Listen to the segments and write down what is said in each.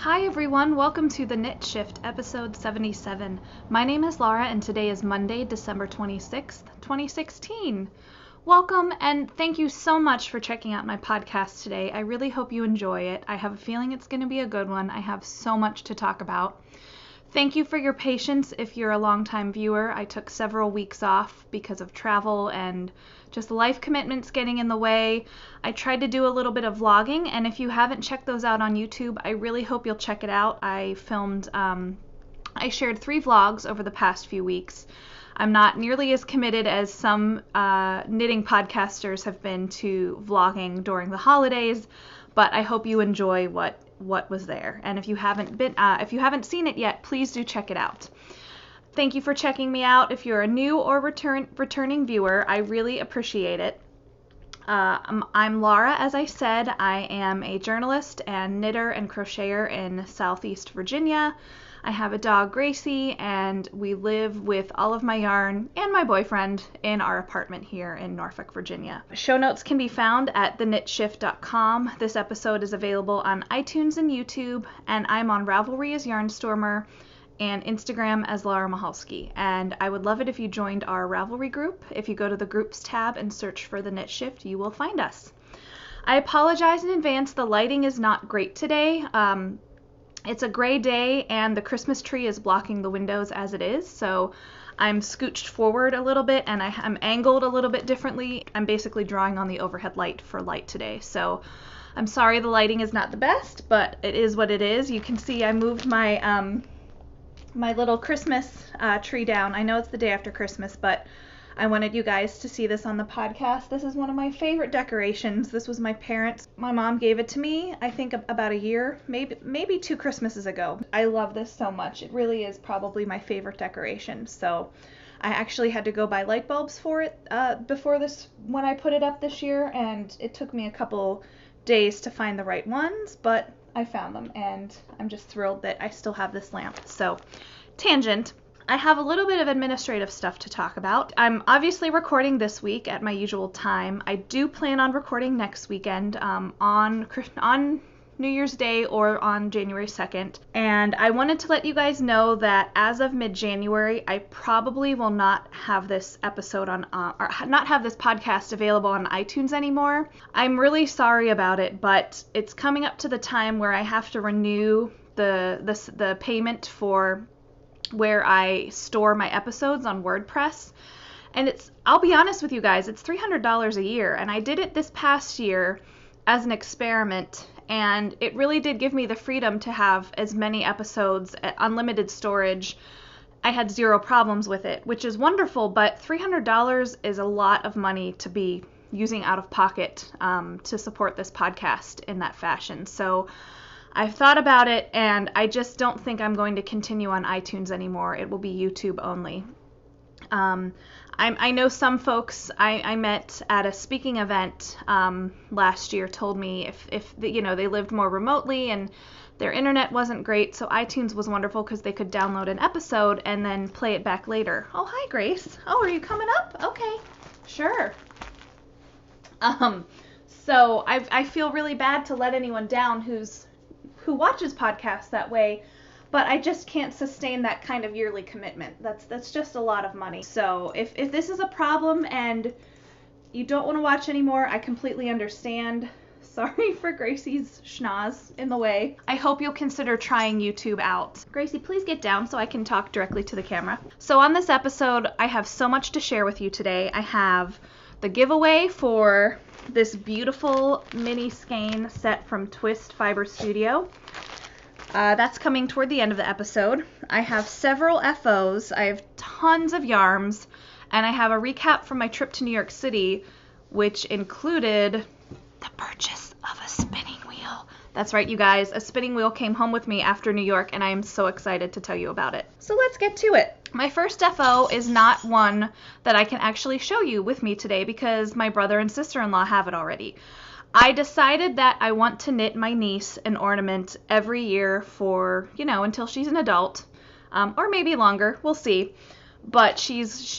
Hi everyone, welcome to the Knit Shift, episode 77. My name is Laura and today is Monday, December 26th, 2016. Welcome and thank you so much for checking out my podcast today. I really hope you enjoy it. I have a feeling it's going to be a good one. I have so much to talk about. Thank you for your patience if you're a longtime viewer. I took several weeks off because of travel and just life commitments getting in the way. I tried to do a little bit of vlogging, and if you haven't checked those out on YouTube, I really hope you'll check it out. I shared 3 vlogs over the past few weeks. I'm not nearly as committed as some knitting podcasters have been to vlogging during the holidays, but I hope you enjoy what was there. And if you haven't seen it yet, please do check it out. Thank you for checking me out. If you're a new or returning viewer, I really appreciate it. I'm Laura, as I said. I am a journalist and knitter and crocheter in Southeast Virginia. I have a dog, Gracie, and we live with all of my yarn and my boyfriend in our apartment here in Norfolk, Virginia. Show notes can be found at thenitshift.com. This episode is available on iTunes and YouTube, and I'm on Ravelry as Yarnstormer and Instagram as Laura Mahalski. And I would love it if you joined our Ravelry group. If you go to the Groups tab and search for The Knit Shift, you will find us. I apologize in advance. The lighting is not great today. It's a gray day and the Christmas tree is blocking the windows as it is, so I'm scooched forward a little bit and I'm angled a little bit differently. I'm basically drawing on the overhead light for light today, so I'm sorry the lighting is not the best, but it is what it is. You can see I moved my my little Christmas tree down. I know it's the day after Christmas, but I wanted you guys to see this on the podcast. This is one of my favorite decorations. This was my parents. My mom gave it to me, I think about a year, maybe 2 Christmases ago. I love this so much. It really is probably my favorite decoration. So I actually had to go buy light bulbs for it when I put it up this year, and it took me a couple days to find the right ones, but I found them, and I'm just thrilled that I still have this lamp. So, tangent. I have a little bit of administrative stuff to talk about. I'm obviously recording this week at my usual time. I do plan on recording next weekend on New Year's Day or on January 2nd. And I wanted to let you guys know that as of mid-January, I probably will not have this episode or not have this podcast available on iTunes anymore. I'm really sorry about it, but it's coming up to the time where I have to renew the payment for where I store my episodes on WordPress. And I'll be honest with you guys, it's $300 a year. And I did it this past year as an experiment. And it really did give me the freedom to have as many episodes at unlimited storage. I had 0 problems with it, which is wonderful. But $300 is a lot of money to be using out of pocket to support this podcast in that fashion. So I've thought about it, and I just don't think I'm going to continue on iTunes anymore. It will be YouTube only. I know some folks I met at a speaking event last year told me if they lived more remotely and their internet wasn't great, so iTunes was wonderful because they could download an episode and then play it back later. Oh, hi, Grace. Oh, are you coming up? Okay, sure. So I feel really bad to let anyone down who watches podcasts that way, but I just can't sustain that kind of yearly commitment. That's just a lot of money. So if this is a problem and you don't want to watch anymore, I completely understand. Sorry for Gracie's schnoz in the way. I hope you'll consider trying YouTube out. Gracie, please get down so I can talk directly to the camera. So on this episode, I have so much to share with you today. I have the giveaway for this beautiful mini skein set from Twist Fiber Studio. That's coming toward the end of the episode. I have several FOs, I have tons of yarns, and I have a recap from my trip to New York City, which included the purchase of a spinning wheel. That's right, you guys, a spinning wheel came home with me after New York, and I am so excited to tell you about it. So let's get to it. My first FO is not one that I can actually show you with me today because my brother and sister-in-law have it already. I decided that I want to knit my niece an ornament every year for, until she's an adult, or maybe longer, we'll see. But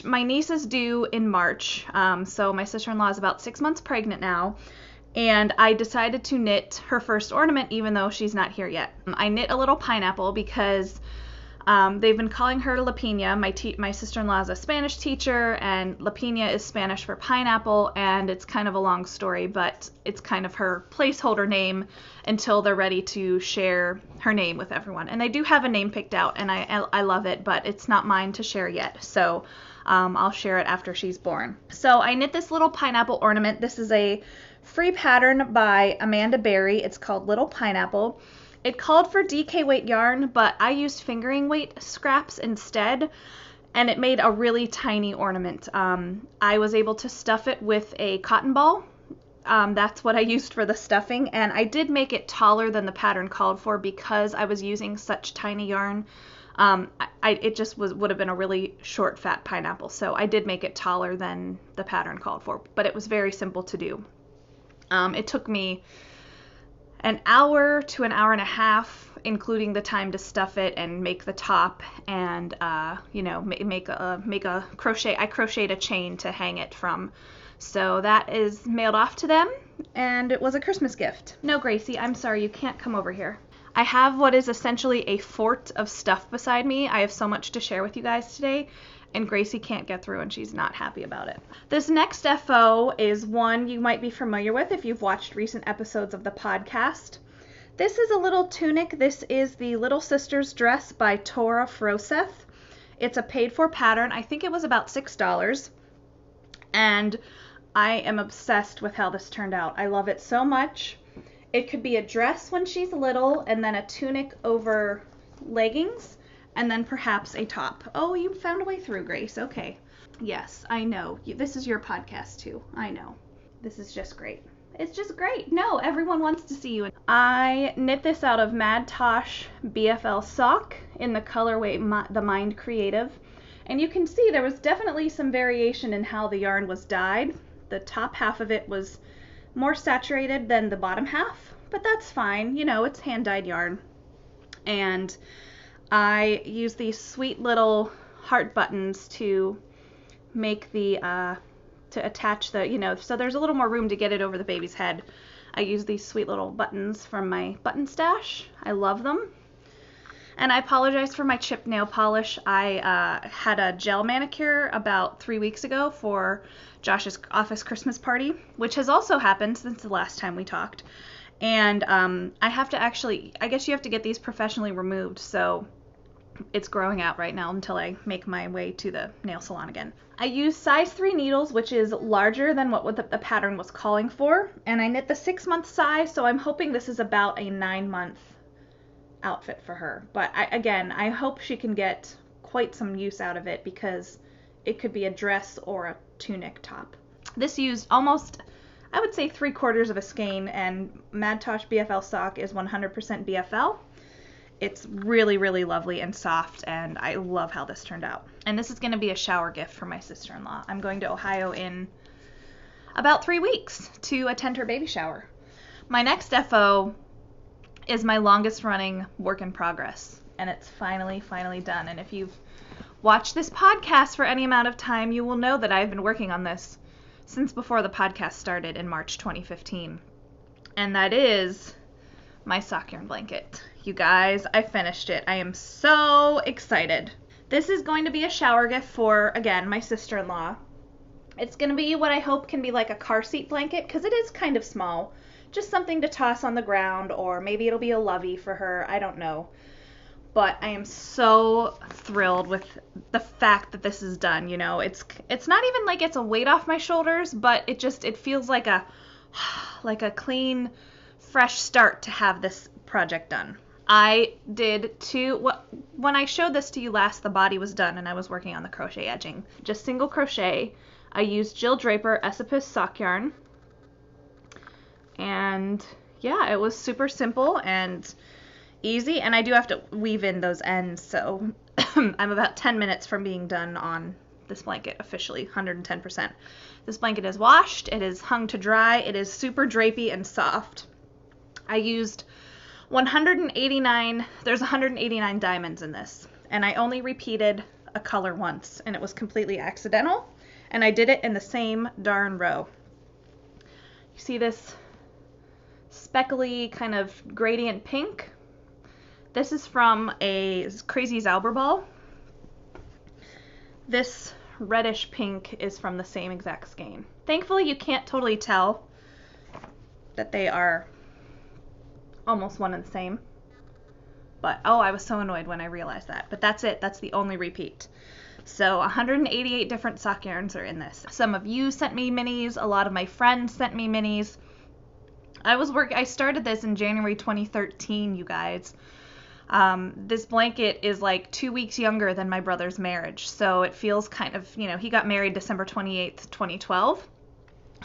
my niece is due in March, so my sister-in-law is about 6 months pregnant now. And I decided to knit her first ornament even though she's not here yet. I knit a little pineapple because they've been calling her La Pina. My sister-in-law is a Spanish teacher, and La Pina is Spanish for pineapple, and it's kind of a long story, but it's kind of her placeholder name until they're ready to share her name with everyone. And they do have a name picked out, and I love it, but it's not mine to share yet, so I'll share it after she's born. So I knit this little pineapple ornament. This is a free pattern by Amanda Berry. It's called Little Pineapple. It called for DK weight yarn, but I used fingering weight scraps instead, and it made a really tiny ornament. I was able to stuff it with a cotton ball. That's what I used for the stuffing, and I did make it taller than the pattern called for because I was using such tiny yarn. It just would have been a really short, fat pineapple, so I did make it taller than the pattern called for, but it was very simple to do. It took me an hour to an hour and a half, including the time to stuff it and make the top and, make a crochet. I crocheted a chain to hang it from. So that is mailed off to them, and it was a Christmas gift. No, Gracie, I'm sorry, you can't come over here. I have what is essentially a fort of stuff beside me. I have so much to share with you guys today, and Gracie can't get through, and she's not happy about it. This next FO is one you might be familiar with if you've watched recent episodes of the podcast. This is a little tunic. This is the Little Sister's Dress by Tora Froseth. It's a paid-for pattern. I think it was about $6, and I am obsessed with how this turned out. I love it so much. It could be a dress when she's little, and then a tunic over leggings, and then perhaps a top. Oh, you found a way through, Grace. Okay. Yes, I know. This is your podcast, too. I know. This is just great. It's just great. No, everyone wants to see you. I knit this out of Mad Tosh BFL sock in the colorway The Mind Creative. And you can see there was definitely some variation in how the yarn was dyed. The top half of it was more saturated than the bottom half, but that's fine. You know, it's hand-dyed yarn. And I use these sweet little heart buttons to make the, to attach the, so there's a little more room to get it over the baby's head. I use these sweet little buttons from my button stash. I love them. And I apologize for my chipped nail polish. I had a gel manicure about 3 weeks ago for Josh's office Christmas party, which has also happened since the last time we talked. And I have to I guess you have to get these professionally removed, so it's growing out right now until I make my way to the nail salon again. I use size 3 needles, which is larger than what the pattern was calling for, and I knit the 6-month size, so I'm hoping this is about a 9-month outfit for her. But I hope she can get quite some use out of it because it could be a dress or a tunic top. This used almost, I would say, 3/4 of a skein, and Mad Tosh BFL sock is 100% BFL. It's really, really lovely and soft, and I love how this turned out. And this is going to be a shower gift for my sister-in-law. I'm going to Ohio in about 3 weeks to attend her baby shower. My next FO is my longest running work in progress, and it's finally done. And if you've watched this podcast for any amount of time, you will know that I've been working on this since before the podcast started in March 2015. And that is my sock yarn blanket. You guys, I finished it. I am so excited. This is going to be a shower gift for, again, my sister-in-law. It's going to be what I hope can be like a car seat blanket, because it is kind of small. Just something to toss on the ground, or maybe it'll be a lovey for her. I don't know. But I am so thrilled with the fact that this is done. You know, it's not even like it's a weight off my shoulders, but it feels like a clean, fresh start to have this project done. I did when I showed this to you last, the body was done and I was working on the crochet edging. Just single crochet. I used Jill Draper Esopus sock yarn. And yeah, it was super simple and easy, and I do have to weave in those ends, so I'm about 10 minutes from being done on this blanket officially, 110%. This blanket is washed, it is hung to dry, it is super drapey and soft. I used 189, there's 189 diamonds in this, and I only repeated a color once, and it was completely accidental, and I did it in the same darn row. You see this speckly kind of gradient pink. This is from a Crazy Zauberball. This reddish pink is from the same exact skein. Thankfully, you can't totally tell that they are almost one and the same. But, oh, I was so annoyed when I realized that. But that's it. That's the only repeat. So 188 different sock yarns are in this. Some of you sent me minis. A lot of my friends sent me minis. I started this in January 2013, you guys. This blanket is like 2 weeks younger than my brother's marriage. So it feels kind of, he got married December 28th, 2012.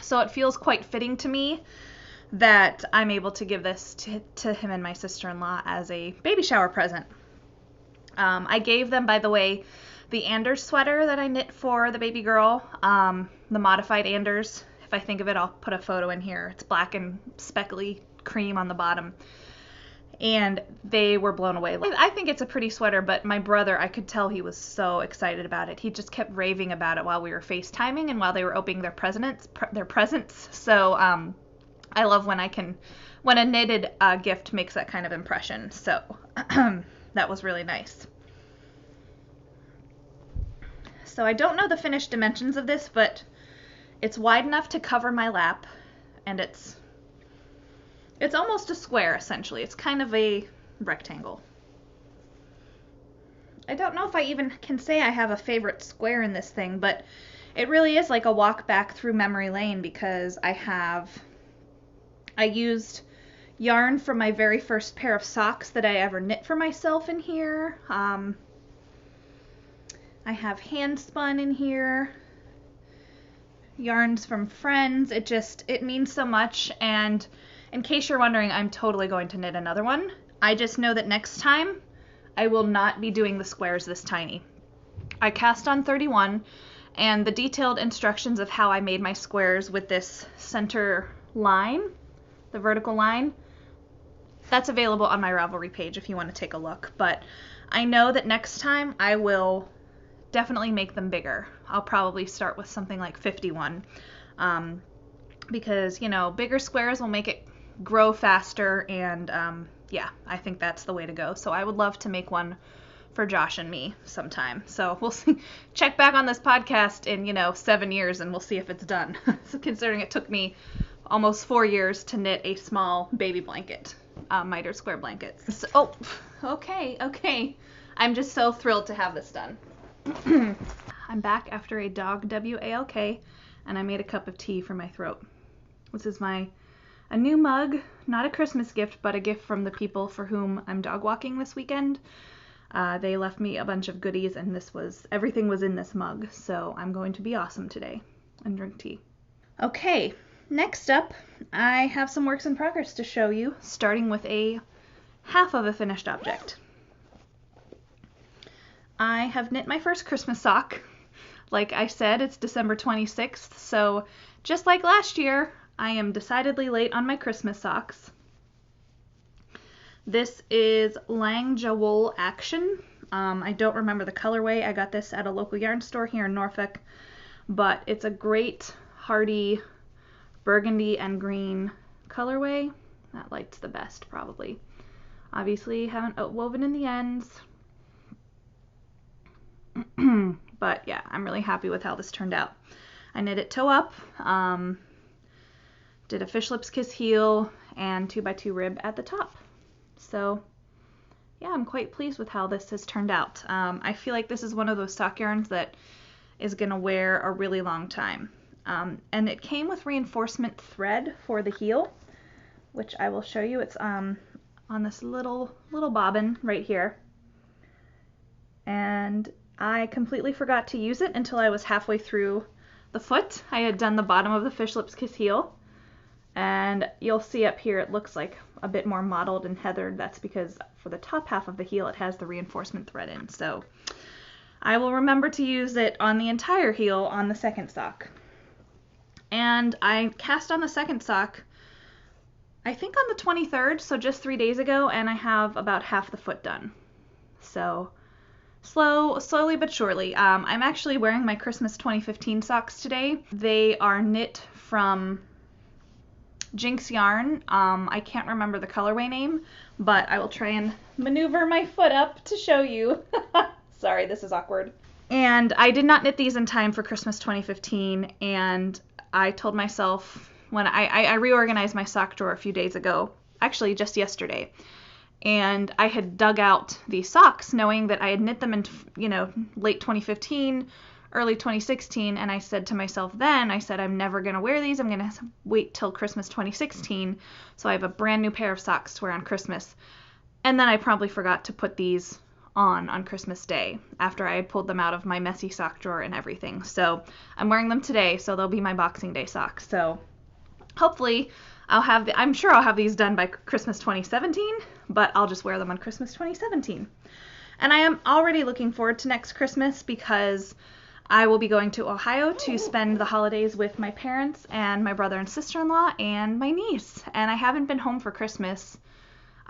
So it feels quite fitting to me that I'm able to give this to him and my sister-in-law as a baby shower present. I gave them, by the way, the Anders sweater that I knit for the baby girl, the modified Anders. If I think of it, I'll put a photo in here. It's black and speckly cream on the bottom. And they were blown away. I think it's a pretty sweater, but my brother, I could tell he was so excited about it. He just kept raving about it while we were FaceTiming and while they were opening their presents. So, I love when a knitted gift makes that kind of impression. So that was really nice. So I don't know the finished dimensions of this, but it's wide enough to cover my lap, and it's almost a square, essentially. It's kind of a rectangle. I don't know if I even can say I have a favorite square in this thing, but it really is like a walk back through memory lane because I used yarn from my very first pair of socks that I ever knit for myself in here. I have hand spun in here. Yarns from friends. It means so much. And in case you're wondering, I'm totally going to knit another one. I just know that next time I will not be doing the squares this tiny. I cast on 31, and the detailed instructions of how I made my squares with this center line, the vertical line, that's available on my Ravelry page if you want to take a look. But I know that next time I will definitely make them bigger. I'll probably start with something like 51 because, bigger squares will make it grow faster, and yeah, I think that's the way to go. So I would love to make one for Josh and me sometime. So we'll see. Check back on this podcast in, 7 years and we'll see if it's done. Considering it took me almost 4 years to knit a small baby blanket, miter square blanket. So, okay. I'm just so thrilled to have this done. I'm back after a dog WALK, and I made a cup of tea for my throat. This is a new mug, not a Christmas gift, but a gift from the people for whom I'm dog walking this weekend. They left me a bunch of goodies, and everything was in this mug, so I'm going to be awesome today and drink tea. Okay, next up, I have some works in progress to show you, starting with a half of a finished object. I have knit my first Christmas sock. Like I said, it's December 26th, so just like last year, I am decidedly late on my Christmas socks. This is Langja Wool Action. I don't remember the colorway. I got this at a local yarn store here in Norfolk, but it's a great, hearty burgundy and green colorway. That light's the best, probably. Obviously, haven't woven in the ends. But yeah, I'm really happy with how this turned out. I knit it toe up, did a fish lips kiss heel, and 2x2 rib at the top. So yeah, I'm quite pleased with how this has turned out. I feel like this is one of those sock yarns that is going to wear a really long time. And it came with reinforcement thread for the heel, which I will show you. It's on this little bobbin right here. And I completely forgot to use it until I was halfway through the foot. I had done the bottom of the fish lips kiss heel, and you'll see up here it looks like a bit more mottled and heathered. That's because for the top half of the heel it has the reinforcement thread in. So I will remember to use it on the entire heel on the second sock. And I cast on the second sock, I think on the 23rd, so just 3 days ago, and I have about half the foot done. So slowly but surely. I'm actually wearing my Christmas 2015 socks today. They are knit from Jinx yarn. I can't remember the colorway name, but I will try and maneuver my foot up to show you. Sorry, this is awkward. And I did not knit these in time for Christmas 2015, and I told myself when I reorganized my sock drawer a few days ago, actually just yesterday, and I had dug out these socks knowing that I had knit them in, late 2015, early 2016, and I said to myself then, I said, I'm never going to wear these. I'm going to wait till Christmas 2016, so I have a brand new pair of socks to wear on Christmas. And then I promptly forgot to put these on Christmas Day after I had pulled them out of my messy sock drawer and everything. So I'm wearing them today, so they'll be my Boxing Day socks. So hopefully I'm sure I'll have these done by Christmas 2017, but I'll just wear them on Christmas 2017. And I am already looking forward to next Christmas because I will be going to Ohio to spend the holidays with my parents and my brother and sister-in-law and my niece. And I haven't been home for Christmas.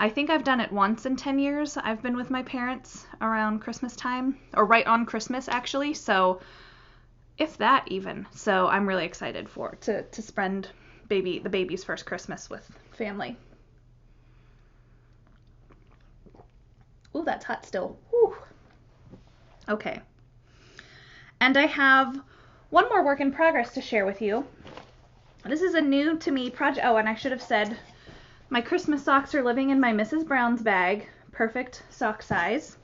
I think I've done it once in 10 years. I've been with my parents around Christmas time, or right on Christmas actually, so if that even. So I'm really excited to spend the baby's first Christmas with family. Ooh, that's hot still. Whew. Okay. And I have one more work in progress to share with you. This is a new to me project. Oh, and I should have said my Christmas socks are living in my Mrs. Brown's bag, perfect sock size.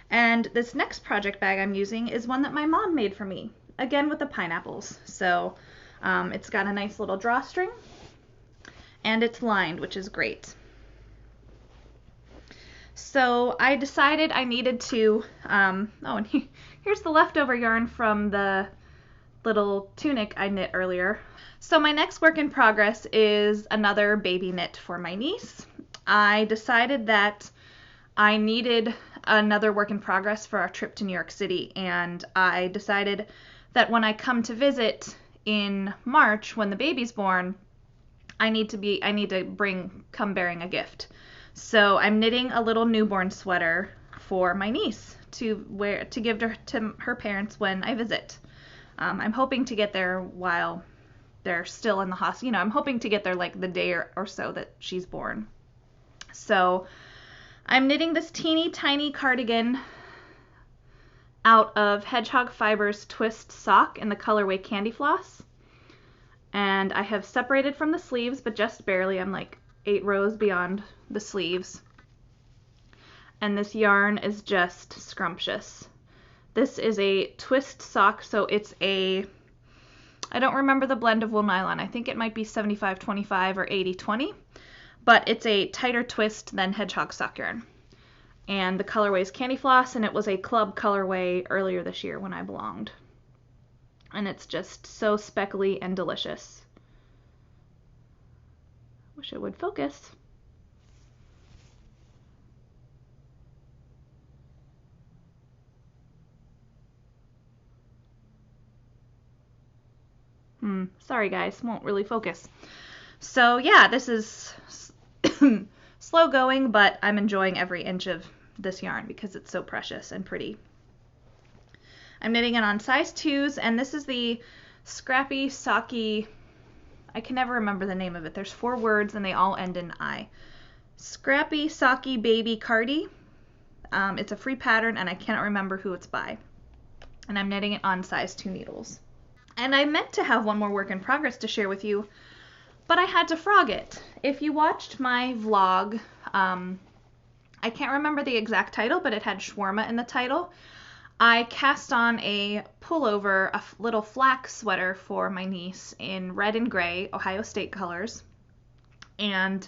And this next project bag I'm using is one that my mom made for me, again with the pineapples. So it's got a nice little drawstring, and it's lined, which is great. So I decided I needed to, and here's the leftover yarn from the little tunic I knit earlier. So my next work in progress is another baby knit for my niece. I decided that I needed another work in progress for our trip to New York City, and I decided that when I come to visit in March when the baby's born, I need to come bearing a gift. So I'm knitting a little newborn sweater for my niece to give to her parents when I visit. I'm hoping to get there while they're still in the hospital. I'm hoping to get there like the day or so that she's born. So I'm knitting this teeny tiny cardigan out of Hedgehog Fibers Twist Sock in the colorway Candy Floss. And I have separated from the sleeves, but just barely. I'm like 8 rows beyond the sleeves. And this yarn is just scrumptious. This is a twist sock, so it's I don't remember the blend of wool nylon. I think it might be 75-25 or 80-20, but it's a tighter twist than Hedgehog sock yarn. And the colorway is Candy Floss, and it was a club colorway earlier this year when I belonged. And it's just so speckly and delicious. Wish it would focus. Sorry guys, won't really focus. So yeah, this is slow going, but I'm enjoying every inch of this yarn because it's so precious and pretty. I'm knitting it on size 2s, and this is the Scrappy Socky, I can never remember the name of it. There's 4 words and they all end in I. Scrappy Socky Baby Cardi. It's a free pattern and I cannot remember who it's by. And I'm knitting it on size 2 needles. And I meant to have one more work in progress to share with you, but I had to frog it. If you watched my vlog, I can't remember the exact title, but it had shawarma in the title. I cast on a pullover, a little flax sweater for my niece in red and gray, Ohio State colors. And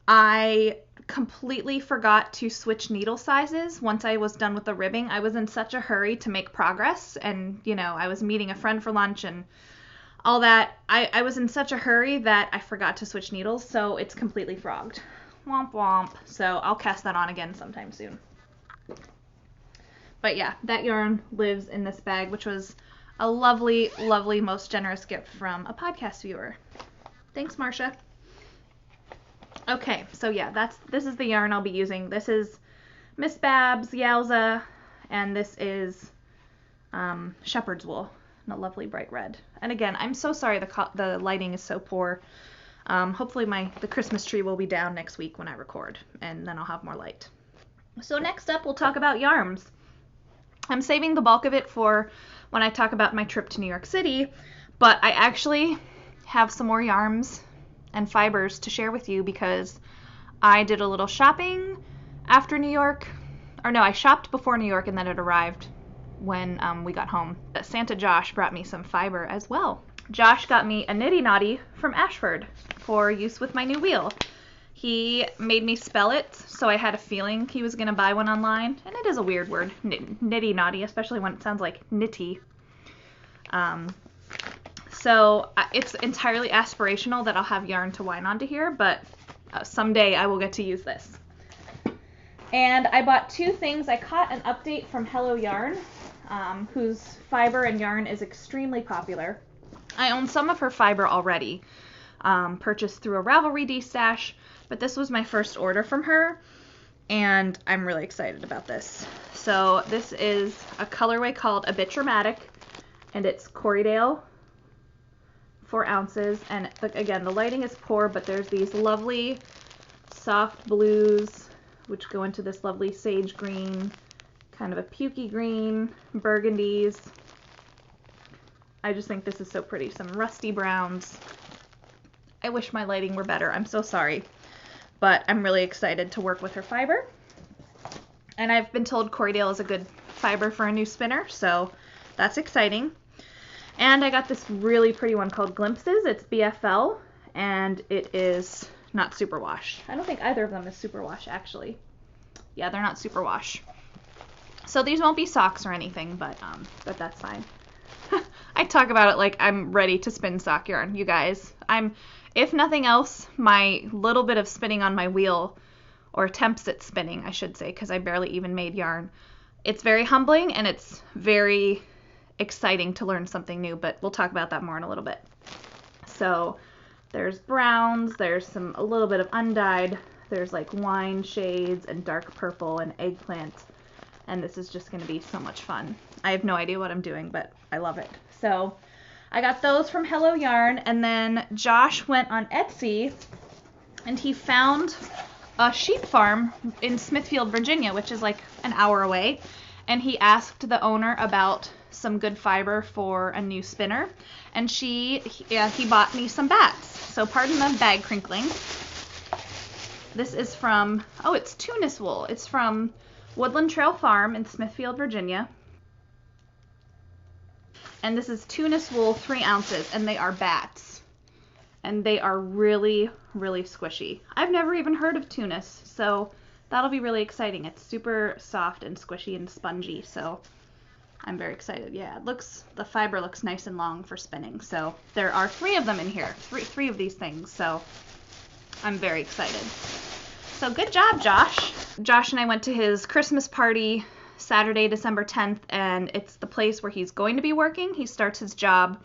I completely forgot to switch needle sizes once I was done with the ribbing. I was in such a hurry to make progress, and I was meeting a friend for lunch and all that. I was in such a hurry that I forgot to switch needles, so it's completely frogged. Womp womp. So I'll cast that on again sometime soon. But yeah, that yarn lives in this bag, which was a lovely, lovely, most generous gift from a podcast viewer. Thanks, Marcia. Okay, so yeah, this is the yarn I'll be using. This is Miss Babs Yowza, and this is shepherd's wool in a lovely bright red. And again, I'm so sorry the lighting is so poor. Hopefully the Christmas tree will be down next week when I record, and then I'll have more light. So next up, we'll talk about yarns. I'm saving the bulk of it for when I talk about my trip to New York City, but I actually have some more yarns and fibers to share with you because I did a little shopping after New York. Or no, I shopped before New York and then it arrived when we got home. Santa Josh brought me some fiber as well. Josh got me a Nitty Naughty from Ashford for use with my new wheel. He made me spell it, so I had a feeling he was going to buy one online. And it is a weird word, Nitty Naughty, especially when it sounds like nitty. So it's entirely aspirational that I'll have yarn to whine onto here, but someday I will get to use this. And I bought two things. I caught an update from Hello Yarn, whose fiber and yarn is extremely popular. I own some of her fiber already, purchased through a Ravelry D-stash, but this was my first order from her, and I'm really excited about this. So this is a colorway called A Bit Dramatic, and it's Corriedale, 4 ounces, and again, the lighting is poor, but there's these lovely soft blues, which go into this lovely sage green, kind of a pukey green, burgundies. I just think this is so pretty. Some rusty browns. I wish my lighting were better. I'm so sorry. But I'm really excited to work with her fiber. And I've been told Corriedale is a good fiber for a new spinner, so that's exciting. And I got this really pretty one called Glimpses. It's BFL, and it is not superwash. I don't think either of them is superwash, actually. Yeah, they're not superwash. So these won't be socks or anything, but that's fine. I talk about it like I'm ready to spin sock yarn, you guys. If nothing else, my little bit of spinning on my wheel, or attempts at spinning, I should say, because I barely even made yarn, it's very humbling and it's very exciting to learn something new, but we'll talk about that more in a little bit. So there's browns, there's a little bit of undyed, there's like wine shades and dark purple and eggplant, and this is just going to be so much fun. I have no idea what I'm doing, but I love it. So I got those from Hello Yarn, and then Josh went on Etsy and he found a sheep farm in Smithfield, Virginia, which is like an hour away, and he asked the owner about some good fiber for a new spinner, and he bought me some bats. So pardon the bag crinkling. This is from, it's Tunis wool. It's from Woodland Trail Farm in Smithfield, Virginia. And this is Tunis wool, 3 ounces, and they are bats. And they are really, really squishy. I've never even heard of Tunis, so that'll be really exciting. It's super soft and squishy and spongy, so I'm very excited. Yeah, the fiber looks nice and long for spinning. So there are 3 of them in here, three of these things, so I'm very excited. So good job, Josh. Josh and I went to his Christmas party Saturday, December 10th, and it's the place where he's going to be working. He starts his job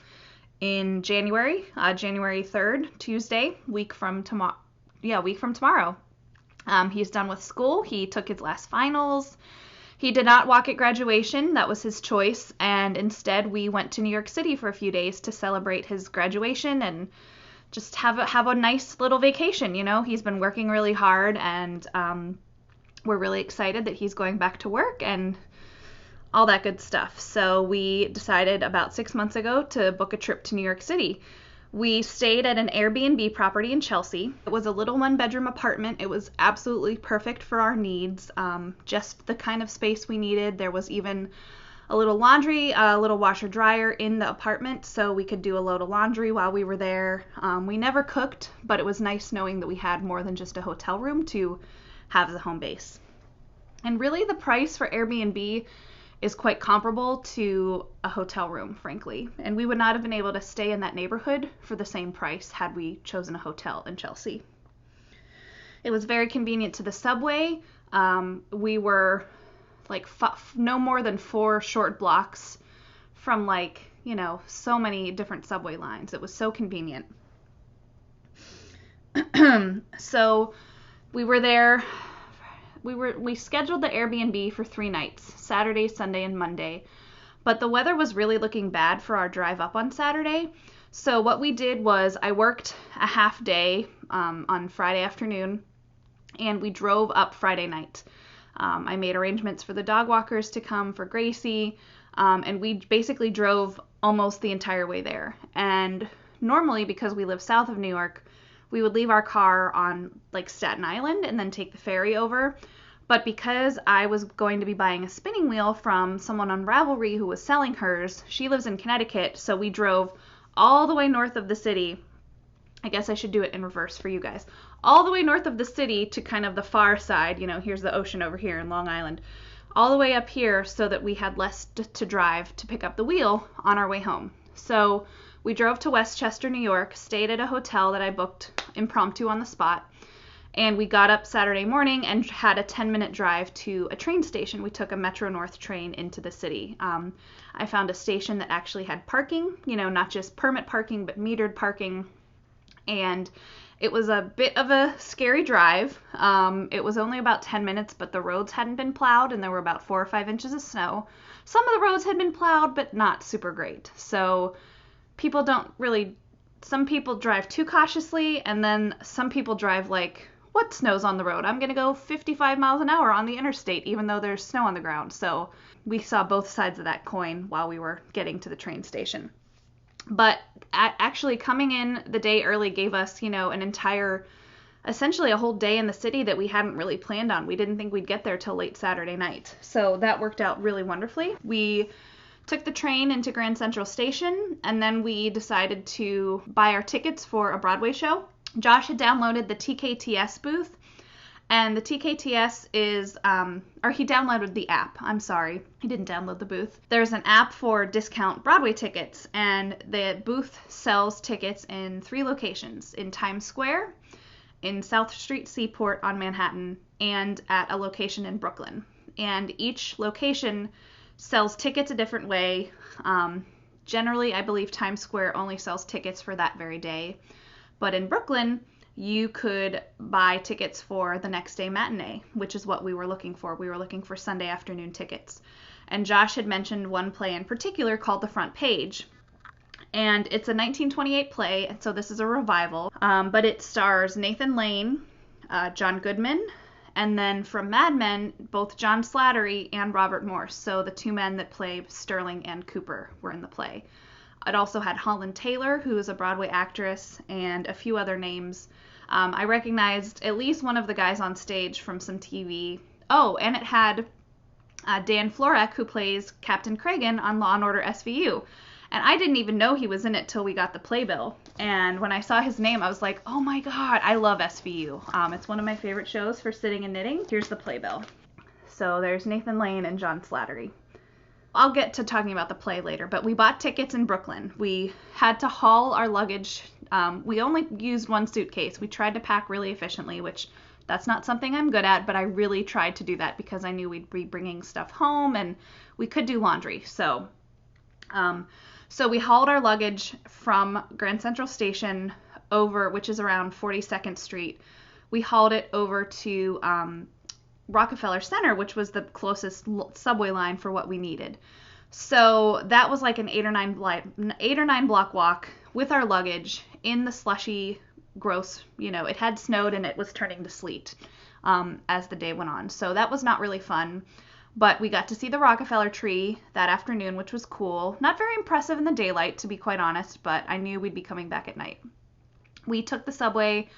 in January 3rd, Tuesday, week from tomorrow. He's done with school. He took his last finals. He did not walk at graduation. That was his choice, and instead we went to New York City for a few days to celebrate his graduation and just have a nice little vacation. You know, he's been working really hard, and we're really excited that he's going back to work and all that good stuff. So we decided about 6 months ago to book a trip to New York City. We stayed at an Airbnb property in Chelsea. It was a little 1-bedroom apartment. It was absolutely perfect for our needs, just the kind of space we needed. There was even a little laundry, a little washer dryer in the apartment, so we could do a load of laundry while we were there. We never cooked, but it was nice knowing that we had more than just a hotel room to have as a home base. And really the price for Airbnb is quite comparable to a hotel room, frankly. And we would not have been able to stay in that neighborhood for the same price had we chosen a hotel in Chelsea. It was very convenient to the subway. We were like no more than 4 short blocks from so many different subway lines. It was so convenient. So we were there. We scheduled the Airbnb for 3 nights, Saturday, Sunday, and Monday, but the weather was really looking bad for our drive up on Saturday, So what we did was I worked a half day on Friday afternoon, and we drove up Friday night. I made arrangements for the dog walkers to come for Gracie, and we basically drove almost the entire way there. And normally, because we live south of New York, we would leave our car on like Staten Island and then take the ferry over. But because I was going to be buying a spinning wheel from someone on Ravelry who was selling hers, she lives in Connecticut, so we drove all the way north of the city. I guess I should do it in reverse for you guys. All the way north of the city to kind of the far side, here's the ocean over here in Long Island, all the way up here so that we had less to drive to pick up the wheel on our way home. So we drove to Westchester, New York, stayed at a hotel that I booked impromptu on the spot, and we got up Saturday morning and had a 10-minute drive to a train station. We took a Metro North train into the city. I found a station that actually had parking, not just permit parking, but metered parking. And it was a bit of a scary drive. It was only about 10 minutes, but the roads hadn't been plowed, and there were about 4 or 5 inches of snow. Some of the roads had been plowed, but not super great. So some people drive too cautiously, and then some people drive like, what snow's on the road? I'm going to go 55 miles an hour on the interstate, even though there's snow on the ground. So we saw both sides of that coin while we were getting to the train station. But actually coming in the day early gave us, essentially a whole day in the city that we hadn't really planned on. We didn't think we'd get there till late Saturday night. So that worked out really wonderfully. We took the train into Grand Central Station, and then we decided to buy our tickets for a Broadway show. Josh had downloaded the TKTS booth, and the TKTS is, he downloaded the app. I'm sorry, he didn't download the booth. There's an app for discount Broadway tickets, and the booth sells tickets in 3 locations: in Times Square, in South Street Seaport on Manhattan, and at a location in Brooklyn. And each location sells tickets a different way. Generally, I believe Times Square only sells tickets for that very day. But in Brooklyn, you could buy tickets for the next day matinee, which is what we were looking for. We were looking for Sunday afternoon tickets. And Josh had mentioned one play in particular called The Front Page. And it's a 1928 play, and so this is a revival. But it stars Nathan Lane, John Goodman, and then from Mad Men, both John Slattery and Robert Morse. So the 2 men that play Sterling and Cooper were in the play. It also had Holland Taylor, who is a Broadway actress, and a few other names. I recognized at least one of the guys on stage from some TV. Oh, and it had Dan Florek, who plays Captain Cragen on Law & Order SVU. And I didn't even know he was in it till we got the playbill. And when I saw his name, I was like, oh my god, I love SVU. It's one of my favorite shows for sitting and knitting. Here's the playbill. So there's Nathan Lane and John Slattery. I'll get to talking about the play later, but we bought tickets in Brooklyn. We had to haul our luggage. We only used 1 suitcase. We tried to pack really efficiently, which that's not something I'm good at, but I really tried to do that because I knew we'd be bringing stuff home and we could do laundry. So we hauled our luggage from Grand Central Station over, which is around 42nd Street. We hauled it over to Rockefeller Center, which was the closest subway line for what we needed. So that was like an 8 or 9 block walk with our luggage in the slushy, gross, it had snowed and it was turning to sleet as the day went on. So that was not really fun. But we got to see the Rockefeller tree that afternoon, which was cool. Not very impressive in the daylight, to be quite honest, but I knew we'd be coming back at night. We took the subway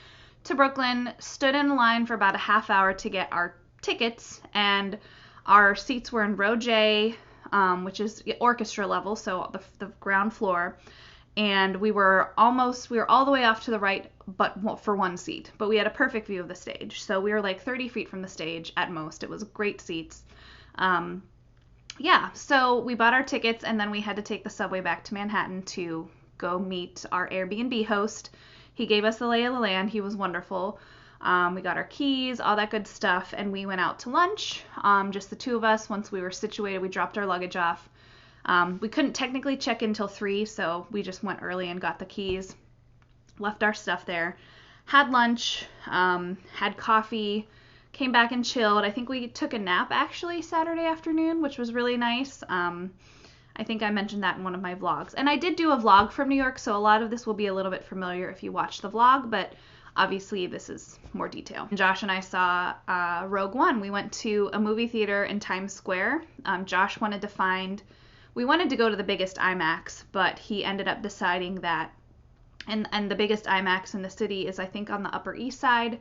to Brooklyn, stood in line for about a half hour to get our tickets, and our seats were in row J, which is orchestra level, so the ground floor, and we were all the way off to the right, but for 1 seat, but we had a perfect view of the stage, so we were like 30 feet from the stage at most. It was great seats. So we bought our tickets, and then we had to take the subway back to Manhattan to go meet our Airbnb host. He gave us the lay of the land. He was wonderful. We got our keys, all that good stuff, and we went out to lunch, just the 2 of us. Once we were situated, we dropped our luggage off. We couldn't technically check in till 3, so we just went early and got the keys, left our stuff there, had lunch, had coffee, came back and chilled. I think we took a nap actually Saturday afternoon, which was really nice. I think I mentioned that in one of my vlogs. And I did do a vlog from New York, so a lot of this will be a little bit familiar if you watch the vlog, but obviously this is more detail. Josh and I saw Rogue One. We went to a movie theater in Times Square. Josh we wanted to go to the biggest IMAX, but he ended up deciding that, and the biggest IMAX in the city is I think on the Upper East Side,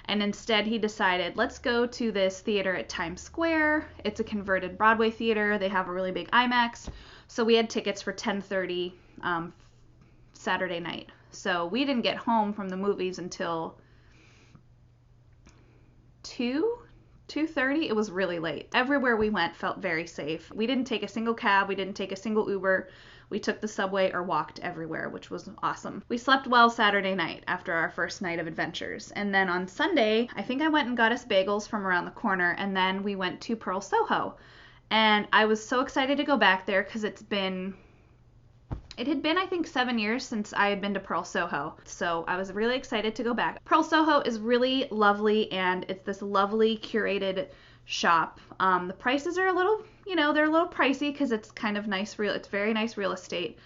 and instead he decided, let's go to this theater at Times Square. It's a converted Broadway theater. They have a really big IMAX. So we had tickets for 10:30 Saturday night. So we didn't get home from the movies until 2:30. It was really late. Everywhere we went felt very safe. We didn't take a single cab. We didn't take a single Uber. We took the subway or walked everywhere, which was awesome. We slept well Saturday night after our first night of adventures. And then on Sunday, I think I went and got us bagels from around the corner, and then we went to Pearl Soho. And I was so excited to go back there because it had been, I think, 7 years since I had been to Pearl Soho. So I was really excited to go back. Pearl Soho is really lovely, and it's this lovely curated shop. The prices are a little, they're a little pricey because it's kind of nice, it's very nice real estate.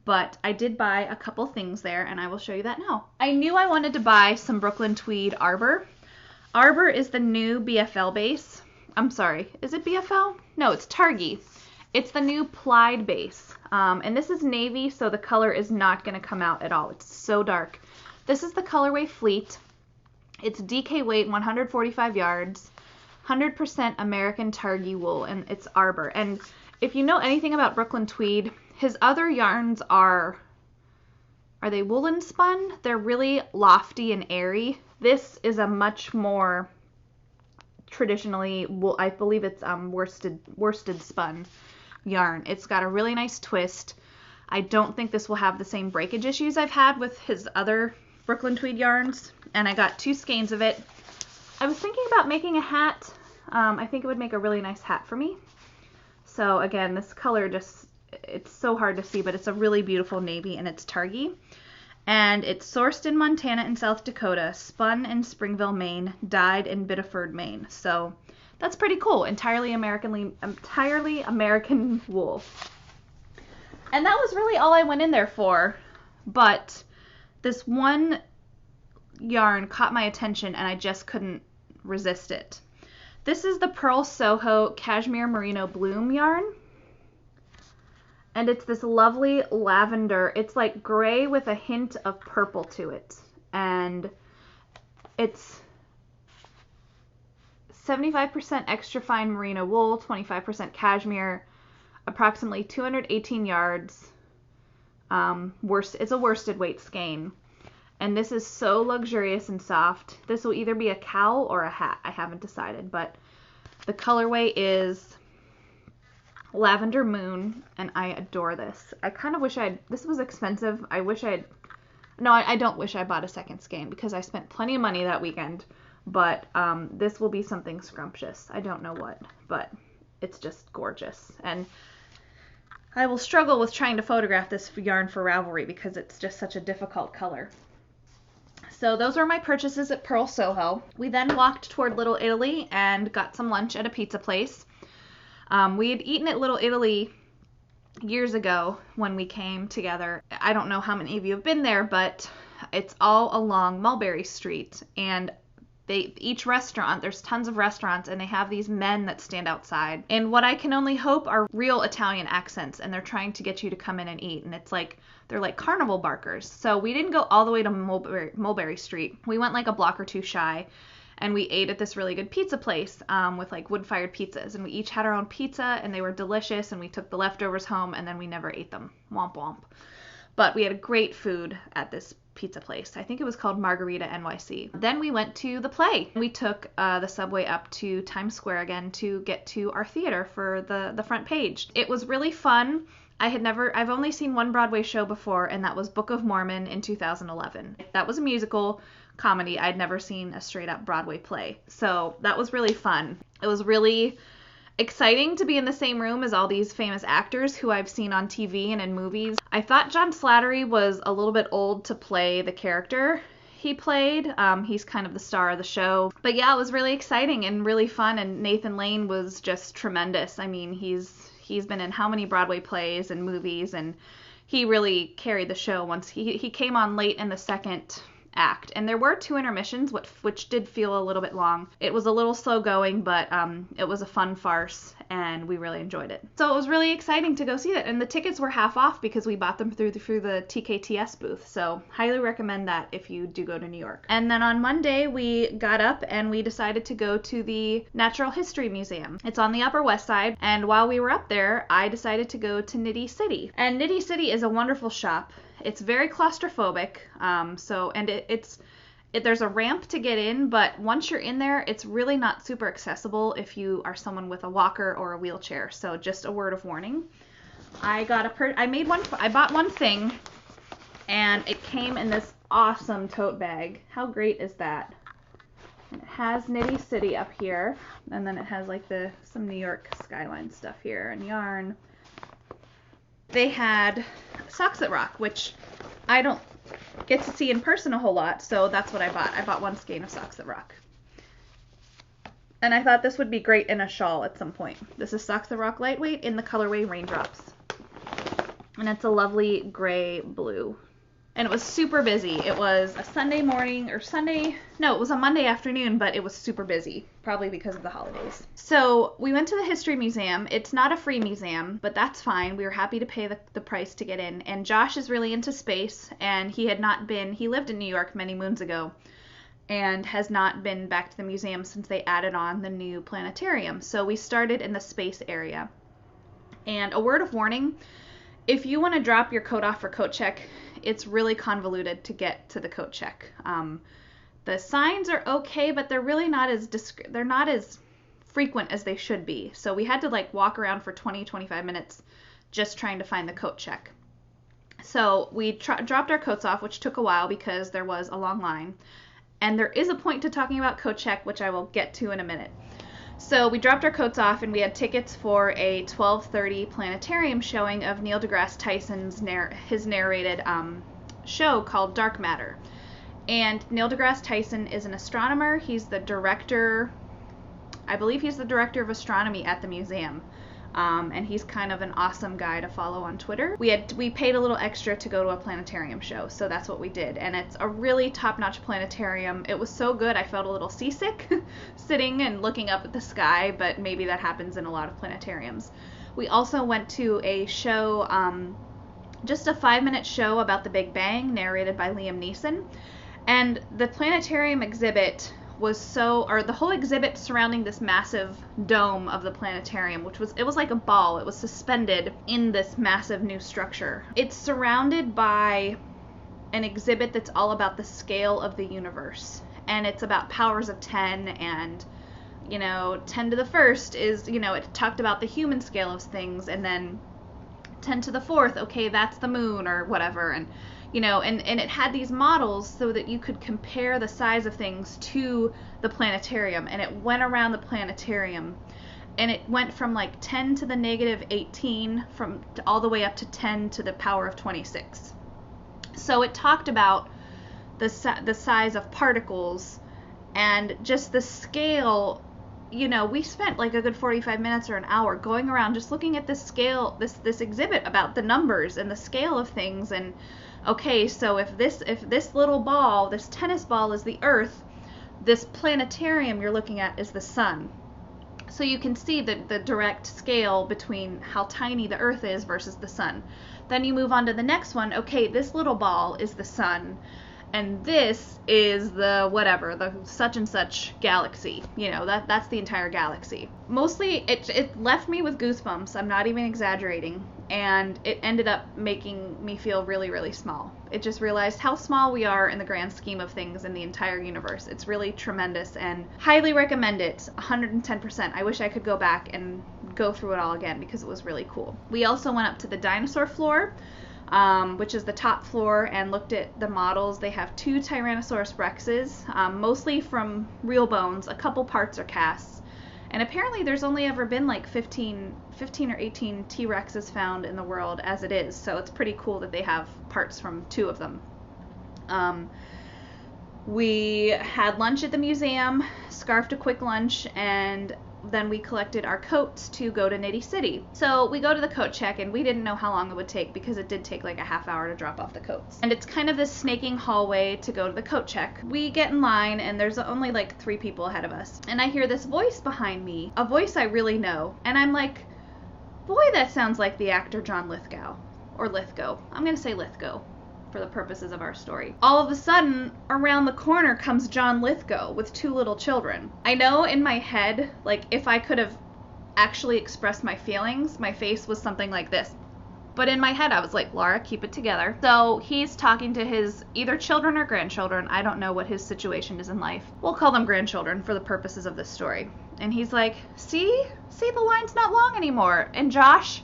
But I did buy a couple things there, and I will show you that now. I knew I wanted to buy some Brooklyn Tweed Arbor. Arbor is the new BFL base. I'm sorry, is it BFL? No, it's Targhee. It's the new plaid base. And this is navy, so the color is not going to come out at all. It's so dark. This is the colorway Fleet. It's DK weight, 145 yards, 100% American Targhee wool, and it's Arbor. And if you know anything about Brooklyn Tweed, his other yarns are they woolen spun? They're really lofty and airy. This is a much more traditionally, I believe it's worsted spun yarn. It's got a really nice twist. I don't think this will have the same breakage issues I've had with his other Brooklyn Tweed yarns, and I got 2 skeins of it. I was thinking about making a hat. I think it would make a really nice hat for me. So again, this color it's so hard to see, but it's a really beautiful navy, and it's Targhee. And it's sourced in Montana and South Dakota, spun in Springville, Maine, dyed in Biddeford, Maine. So that's pretty cool. Entirely American wool. And that was really all I went in there for. But this one yarn caught my attention, and I just couldn't resist it. This is the Pearl Soho Cashmere Merino Bloom yarn. And it's this lovely lavender. It's like gray with a hint of purple to it. And it's 75% extra fine merino wool, 25% cashmere, approximately 218 yards. It's a worsted weight skein. And this is so luxurious and soft. This will either be a cowl or a hat. I haven't decided, but the colorway is Lavender Moon, and I adore this. I kind of wish this was expensive. I don't wish I bought a second skein because I spent plenty of money that weekend, but this will be something scrumptious. I don't know what, but it's just gorgeous. And I will struggle with trying to photograph this yarn for Ravelry because it's just such a difficult color. So those were my purchases at Pearl Soho. We then walked toward Little Italy and got some lunch at a pizza place. We had eaten at Little Italy years ago when we came together. I don't know how many of you have been there, but it's all along Mulberry Street, and each restaurant, there's tons of restaurants, and they have these men that stand outside in what I can only hope are real Italian accents, and they're trying to get you to come in and eat, and it's like they're like carnival barkers. So we didn't go all the way to Mulberry Street. We went like a block or two shy, and we ate at this really good pizza place with like wood-fired pizzas, and we each had our own pizza, and they were delicious, and we took the leftovers home, and then we never ate them. Womp womp. But we had great food at this pizza place. I think it was called Margarita NYC. Then we went to the play. We took the subway up to Times Square again to get to our theater for the front page. It was really fun. I've only seen one Broadway show before, and that was Book of Mormon in 2011. That was a musical comedy. I'd never seen a straight up Broadway play. So that was really fun. It was really exciting to be in the same room as all these famous actors who I've seen on TV and in movies. I thought John Slattery was a little bit old to play the character he played. He's kind of the star of the show. But yeah, it was really exciting and really fun, and Nathan Lane was just tremendous. I mean, he's He's been in how many Broadway plays and movies, and he really carried the show once he came on late in the second act. And there were 2 intermissions, which did feel a little bit long. It was a little slow going, but it was a fun farce, and we really enjoyed it. So it was really exciting to go see that. And the tickets were half off because we bought them through the TKTS booth. So highly recommend that if you do go to New York. And then on Monday, we got up and we decided to go to the Natural History Museum. It's on the Upper West Side. And while we were up there, I decided to go to Nitty City. And Nitty City is a wonderful shop. It's very claustrophobic, there's a ramp to get in, but once you're in there, it's really not super accessible if you are someone with a walker or a wheelchair. So just a word of warning. I bought one thing, and it came in this awesome tote bag. How great is that? And it has Nitty City up here, and then it has like some New York skyline stuff here and yarn. They had Socks That Rock, which I don't get to see in person a whole lot, so that's what I bought. I bought 1 skein of Socks That Rock. And I thought this would be great in a shawl at some point. This is Socks That Rock Lightweight in the colorway Raindrops. And it's a lovely gray blue. And it was super busy. It was a Sunday morning, it was a Monday afternoon, but it was super busy, probably because of the holidays. So we went to the History Museum. It's not a free museum, but that's fine. We were happy to pay the price to get in. And Josh is really into space, and he lived in New York many moons ago, and has not been back to the museum since they added on the new planetarium. So we started in the space area. And a word of warning, if you want to drop your coat off for coat check, it's really convoluted to get to the coat check. The signs are okay, but they're really not as frequent as they should be. So we had to walk around for 20-25 minutes just trying to find the coat check. So we dropped our coats off, which took a while because there was a long line. And there is a point to talking about coat check, which I will get to in a minute. So we dropped our coats off, and we had tickets for a 12:30 planetarium showing of Neil deGrasse Tyson's narrated show called Dark Matter. And Neil deGrasse Tyson is an astronomer. He's the director, I believe he's the director of astronomy at the museum. And he's kind of an awesome guy to follow on Twitter. We paid a little extra to go to a planetarium show, so that's what we did. And it's a really top-notch planetarium. It was so good I felt a little seasick sitting and looking up at the sky, but maybe that happens in a lot of planetariums. We also went to a show, just a 5-minute show about the Big Bang, narrated by Liam Neeson. And the planetarium exhibit the whole exhibit surrounding this massive dome of the planetarium, it was like a ball. It was suspended in this massive new structure. It's surrounded by an exhibit that's all about the scale of the universe. And it's about powers of 10, and 10 to the first is, it talked about the human scale of things, and then 10 to the fourth, okay, that's the moon or whatever. And and it had these models so that you could compare the size of things to the planetarium. And it went around the planetarium, and it went from 10 to the -18 all the way up to 10 to the power of 26. So it talked about the size of particles and just the scale. We spent a good 45 minutes or an hour going around just looking at this scale, this exhibit about the numbers and the scale of things. And okay, so if this little ball, this tennis ball, is the Earth, this planetarium you're looking at is the sun. So you can see the direct scale between how tiny the Earth is versus the sun. Then you move on to the next one. Okay, this little ball is the sun, and this is the such and such galaxy. That's the entire galaxy. Mostly, it left me with goosebumps. I'm not even exaggerating. And it ended up making me feel really, really small. It just realized how small we are in the grand scheme of things in the entire universe. It's really tremendous, and highly recommend it, 110%. I wish I could go back and go through it all again because it was really cool. We also went up to the dinosaur floor, which is the top floor, and looked at the models. They have 2 Tyrannosaurus Rexes, mostly from real bones. A couple parts are casts. And apparently there's only ever been 15 or 18 T-Rexes found in the world as it is. So it's pretty cool that they have parts from 2 of them. We had lunch at the museum, scarfed a quick lunch, and then we collected our coats to go to Nitty City. So we go to the coat check, and we didn't know how long it would take because it did take like a half hour to drop off the coats. And it's kind of this snaking hallway to go to the coat check. We get in line, and there's only like 3 people ahead of us. And I hear this voice behind me, a voice I really know. And I'm like, boy, that sounds like the actor John Lithgow. Or Lithgow. I'm going to say Lithgow for the purposes of our story. All of a sudden, around the corner comes John Lithgow with 2 little children. I know in my head, like, if I could have actually expressed my feelings, my face was something like this. But in my head, I was like, Laura, keep it together. So he's talking to his either children or grandchildren. I don't know what his situation is in life. We'll call them grandchildren for the purposes of this story. And he's like, see, the line's not long anymore. And Josh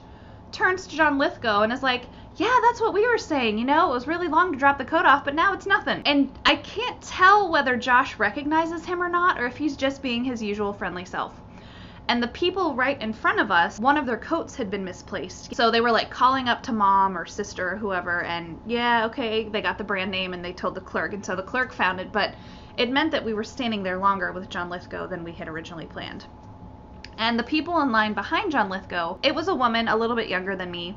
turns to John Lithgow and is like, yeah, that's what we were saying, it was really long to drop the coat off, but now it's nothing. And I can't tell whether Josh recognizes him or not, or if he's just being his usual friendly self. And the people right in front of us, one of their coats had been misplaced. So they were like calling up to mom or sister or whoever, and yeah, okay, they got the brand name and they told the clerk, and so the clerk found it, but it meant that we were standing there longer with John Lithgow than we had originally planned. And the people in line behind John Lithgow, it was a woman a little bit younger than me,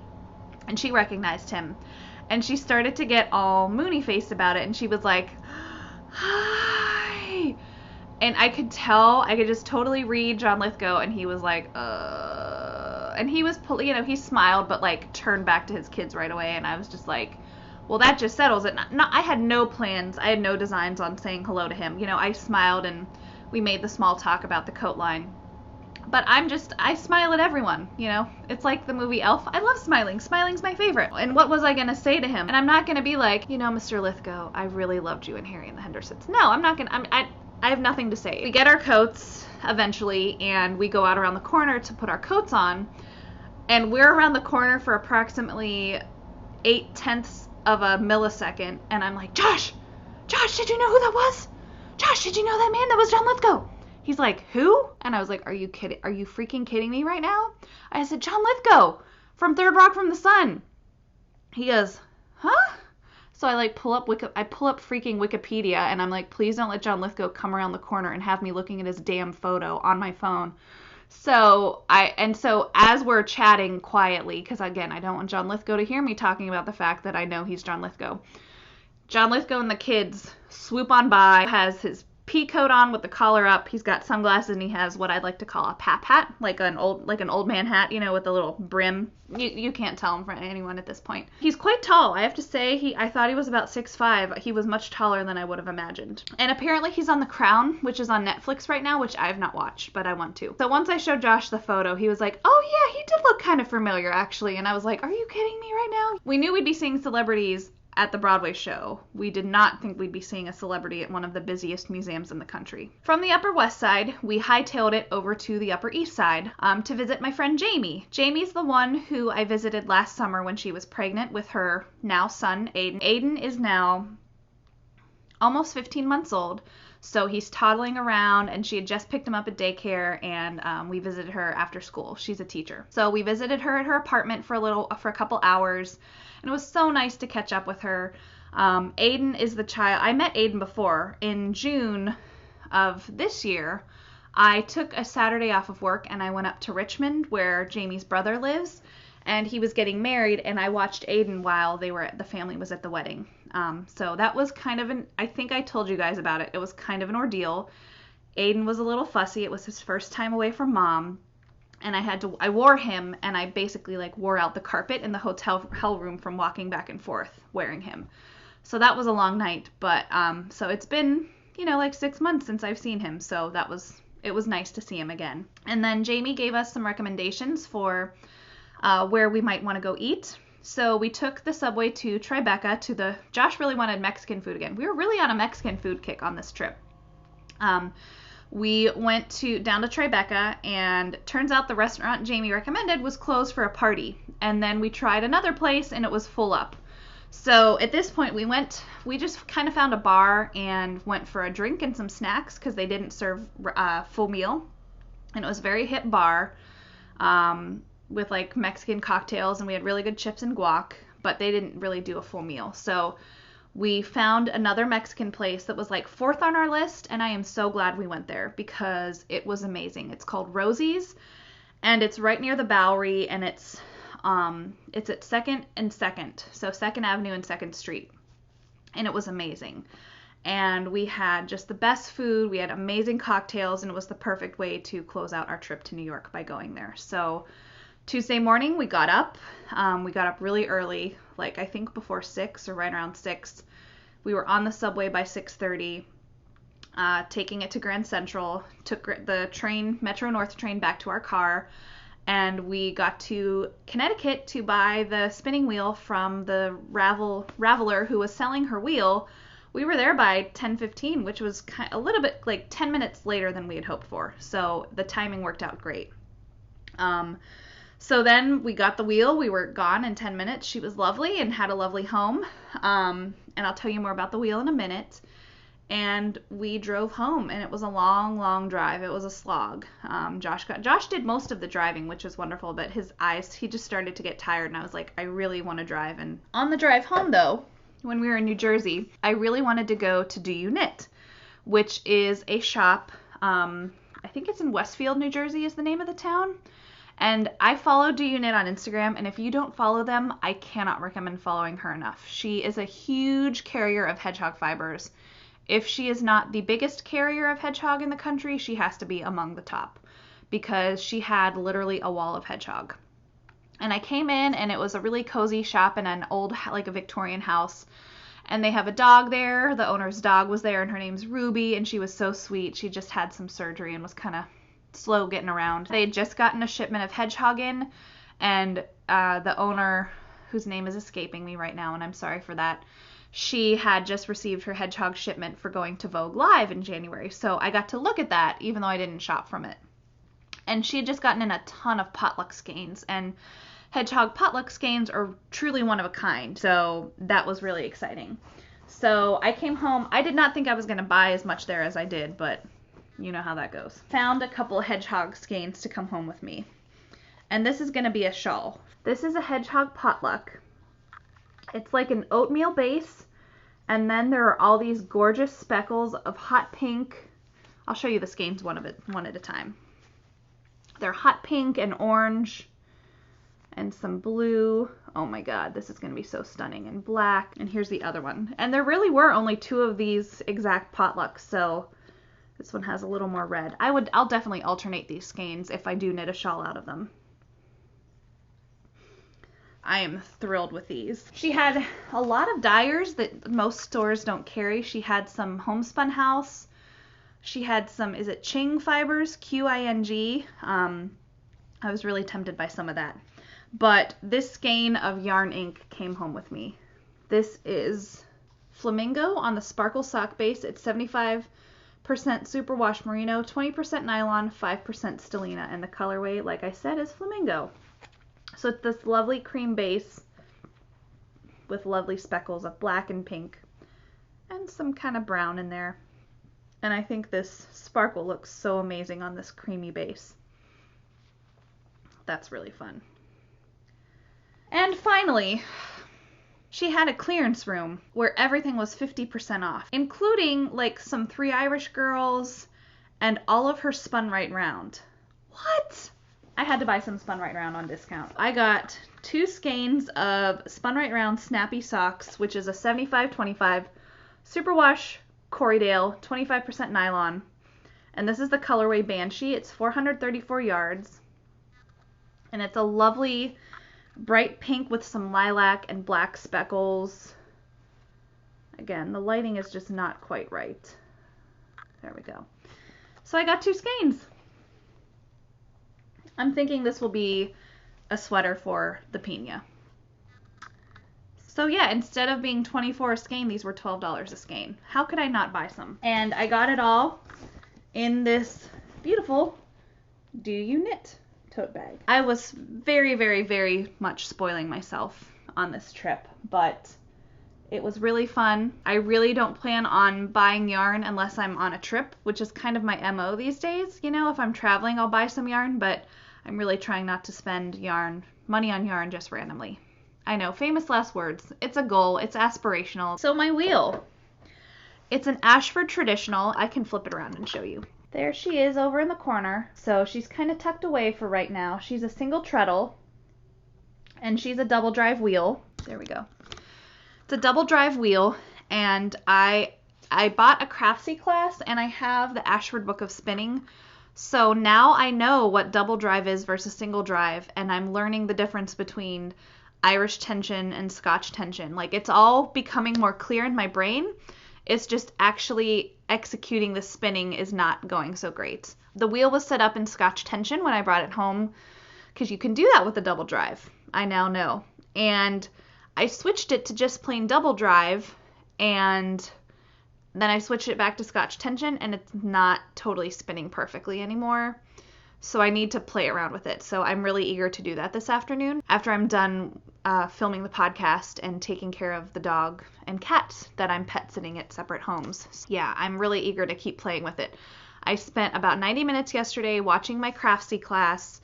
and she recognized him. And she started to get all moony-faced about it, and she was like, hi. And I could just totally read John Lithgow, and he was like, and he was, he smiled, but like turned back to his kids right away, and I was just like, well, that just settles it. I had no plans, I had no designs on saying hello to him. I smiled, and we made the small talk about the coat line. But I smile at everyone, It's like the movie Elf. I love smiling. Smiling's my favorite. And what was I going to say to him? And I'm not going to be like, Mr. Lithgow, I really loved you in Harry and the Hendersons. No, I'm not going to. I have nothing to say. We get our coats eventually, and we go out around the corner to put our coats on. And we're around the corner for approximately 0.8 of a millisecond. And I'm like, Josh, did you know who that was? Josh, did you know that man? That was John Lithgow. He's like, who? And I was like, are you kidding? Are you freaking kidding me right now? I said, John Lithgow from Third Rock from the Sun. He goes, huh? So I pull up freaking Wikipedia, and I'm like, please don't let John Lithgow come around the corner and have me looking at his damn photo on my phone. So as we're chatting quietly, because again, I don't want John Lithgow to hear me talking about the fact that I know he's John Lithgow. John Lithgow and the kids swoop on by, has his pea coat on with the collar up. He's got sunglasses, and he has what I'd like to call a pap hat, like an old man hat, with the little brim. You can't tell him from anyone at this point. He's quite tall. I have to say, I thought he was about 6'5". He was much taller than I would have imagined. And apparently he's on The Crown, which is on Netflix right now, which I have not watched, but I want to. So once I showed Josh the photo, he was like, oh yeah, he did look kind of familiar actually. And I was like, are you kidding me right now? We knew we'd be seeing celebrities at the Broadway show. We did not think we'd be seeing a celebrity at one of the busiest museums in the country. From the Upper West Side, we hightailed it over to the Upper East Side to visit my friend Jamie. Jamie's the one who I visited last summer when she was pregnant with her now son, Aiden. Aiden is now almost 15 months old, so he's toddling around, and she had just picked him up at daycare, and we visited her after school. She's a teacher. So we visited her at her apartment for a couple hours, and it was so nice to catch up with her. Aiden is the child. I met Aiden before. In June of this year, I took a Saturday off of work, and I went up to Richmond, where Jamie's brother lives, and he was getting married, and I watched Aiden while the family was at the wedding. So that was kind of I think I told you guys about it. It was kind of an ordeal. Aiden was a little fussy. It was his first time away from mom. And I wore him, and I basically wore out the carpet in the hotel room from walking back and forth wearing him. So that was a long night, but, so it's been, 6 months since I've seen him. So it was nice to see him again. And then Jamie gave us some recommendations for, where we might want to go eat. So we took the subway to Tribeca Josh really wanted Mexican food again. We were really on a Mexican food kick on this trip. We went down to Tribeca, and turns out the restaurant Jamie recommended was closed for a party. And then we tried another place, and it was full up. So at this point we just kind of found a bar and went for a drink and some snacks, because they didn't serve full meal. And it was a very hip bar with Mexican cocktails, and we had really good chips and guac, but they didn't really do a full meal. So we found another Mexican place that was like 4th on our list, and I am so glad we went there because it was amazing. It's called Rosie's, and it's right near the Bowery, and it's at 2nd and 2nd, so 2nd Avenue and 2nd Street, and it was amazing. And we had just the best food, we had amazing cocktails, and it was the perfect way to close out our trip to New York by going there. So Tuesday morning we got up really early, like I think before 6 or right around 6. We were on the subway by 6:30, taking it to Grand Central, took the Metro North train back to our car, and we got to Connecticut to buy the spinning wheel from the raveler who was selling her wheel. We were there by 10:15, which was a little bit like 10 minutes later than we had hoped for. So the timing worked out great. So then we got the wheel. We were gone in 10 minutes. She was lovely and had a lovely home. And I'll tell you more about the wheel in a minute. And we drove home, and it was a long, long drive. It was a slog. Josh did most of the driving, which was wonderful, but his eyes, he just started to get tired, and I was like, I really want to drive. And on the drive home, though, when we were in New Jersey, I really wanted to go to Do You Knit, which is a shop, I think it's in Westfield, New Jersey is the name of the town. And I follow Do You Knit on Instagram, and if you don't follow them, I cannot recommend following her enough. She is a huge carrier of hedgehog fibers. If she is not the biggest carrier of hedgehog in the country, she has to be among the top, because she had literally a wall of hedgehog. And I came in, and it was a really cozy shop in an old, like a Victorian house. And they have a dog there. The owner's dog was there, and her name's Ruby, and she was so sweet. She just had some surgery and was kind of slow getting around. They had just gotten a shipment of hedgehog in, and the owner, whose name is escaping me right now, and I'm sorry for that, she had just received her hedgehog shipment for going to Vogue Live in January. So I got to look at that, even though I didn't shop from it. And she had just gotten in a ton of potluck skeins, and hedgehog potluck skeins are truly one of a kind. So that was really exciting. So I came home. I did not think I was going to buy as much there as I did, but you know how that goes. Found a couple of hedgehog skeins to come home with me. And this is going to be a shawl. This is a hedgehog potluck. It's like an oatmeal base, and then there are all these gorgeous speckles of hot pink. I'll show you the skeins one at a time. They're hot pink and orange and some blue. Oh my god, this is going to be so stunning. And black. And here's the other one. And there really were only 2 of these exact potlucks, so this one has a little more red. I'll definitely alternate these skeins if I do knit a shawl out of them. I am thrilled with these. She had a lot of dyers that most stores don't carry. She had some Homespun House. She had some, is it Qing fibers? Qing. I was really tempted by some of that. But this skein of yarn ink came home with me. This is Flamingo on the Sparkle Sock base. It's 75% superwash merino, 20% nylon, 5% stellina, and the colorway, like I said, is Flamingo. So it's this lovely cream base with lovely speckles of black and pink and some kind of brown in there. And I think this sparkle looks so amazing on this creamy base. That's really fun. And finally, she had a clearance room where everything was 50% off, including like some 3 Irish Girls and all of her Spun Right Round. What? I had to buy some Spun Right Round on discount. I got 2 skeins of Spun Right Round Snappy Socks, which is a 75-25 superwash Corriedale, 25% nylon. And this is the colorway Banshee. It's 434 yards. And it's a lovely bright pink with some lilac and black speckles. Again, the lighting is just not quite right. There we go. So I got 2 skeins. I'm thinking this will be a sweater for the Pina. So yeah, instead of being $24 a skein, these were $12 a skein. How could I not buy some? And I got it all in this beautiful Do You Knit tote bag. I was very, very, very much spoiling myself on this trip, but it was really fun. I really don't plan on buying yarn unless I'm on a trip, which is kind of my MO these days. You know, if I'm traveling, I'll buy some yarn, but I'm really trying not to spend money on yarn just randomly. I know, famous last words. It's a goal. It's aspirational. So my wheel. It's an Ashford traditional. I can flip it around and show you. There she is over in the corner. So she's kind of tucked away for right now. She's a single treadle, and she's a double drive wheel. There we go. It's a double drive wheel, and I bought a Craftsy class, and I have the Ashford Book of Spinning. So now I know what double drive is versus single drive, and I'm learning the difference between Irish tension and Scotch tension. Like, it's all becoming more clear in my brain. It's just actually executing the spinning is not going so great. The wheel was set up in Scotch tension when I brought it home, because you can do that with a double drive. I now know. And I switched it to just plain double drive, and then I switched it back to Scotch tension, and it's not totally spinning perfectly anymore. So I need to play around with it. So I'm really eager to do that this afternoon after I'm done filming the podcast and taking care of the dog and cat that I'm pet sitting at separate homes. So yeah, I'm really eager to keep playing with it. I spent about 90 minutes yesterday watching my Craftsy class.